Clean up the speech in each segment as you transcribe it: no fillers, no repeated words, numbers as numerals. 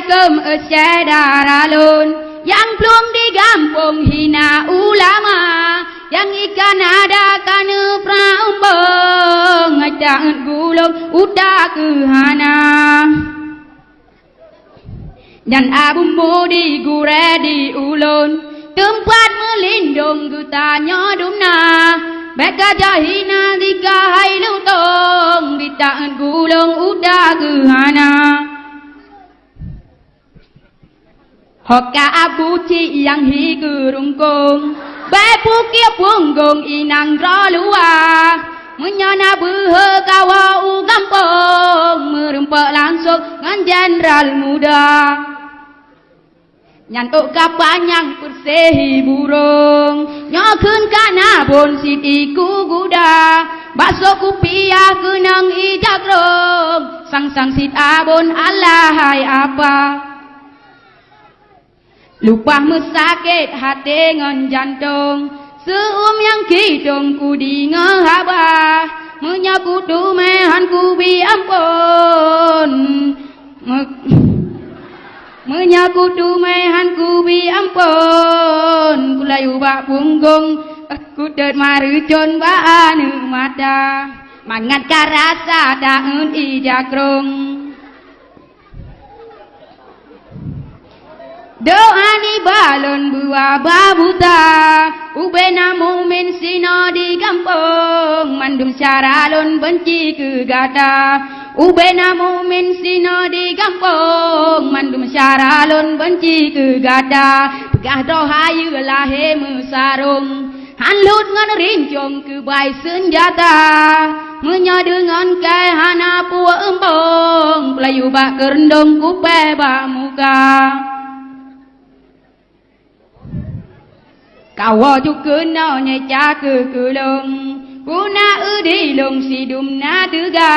Assalamualaikum Daralun yang belum digampung hina ulama yang ikan ada kana praumbang ngajak gulung udah kehana dan abu mudi gure di ulun tempat melindung gutanya dumna beka jahina dikahai lutong bitaan gulung udah kehana Hoka abu ci yang hi gerungkung Bepu kia punggung inang rolua Menyana behe kawa u gampong Merempak langsung ngan jenderal muda Nyantuk kapanyang persehi burung Nyokun kana bon sit iku guda Bakso kupiah kenang ijagrong Sang-sang sit abon alahai apa Lupa mesakit hati ngan jantung Seum yang kidung ku di ngehabah Menyaku dumehan ku bi ampun Menyaku dumehan ku bi ampun Kulayu bak punggung Aku det marujon ba anu mata Mangat karasa daun ijagrong Doa di balon buah babuta Ubena mumin sino di kampung Mandum syaralun benci ke gata Ubena mumin sino di kampung Mandum syaralun benci ke gata Pegah dohayu lahe mesarung Hanlut ngan rincung ke bai senjata Menya dengan kai hana puak embong Pelayu bak kerendong kupe bak muka Kawa juga no nyeca ke kulung Kuna udi long sidum na tega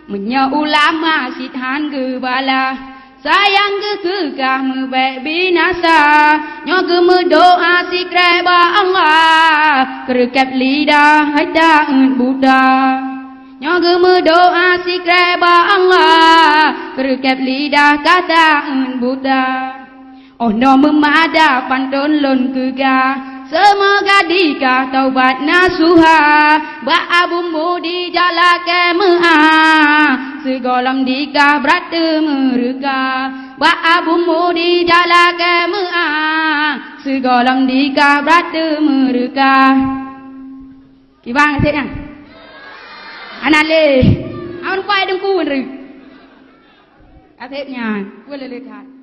Menya ulama sithan ke bala Sayang ke kegah mebek binasa Nyo ke medoa si kreba Allah Kerekep lidah haita Buddha Nyo ke medoa si kreba Allah Kerekep lidah kata Buddha Oh no memada pantun lon kega Semoga dikah taubat nasuha Ba abu mudi jala kemea Segolam dikah berata mereka Ba abu mudi jala kemea Segolam dikah berata mereka Kibang asyik kan? Anak le Awan kuai dengku nri Asyiknya Gue lelekat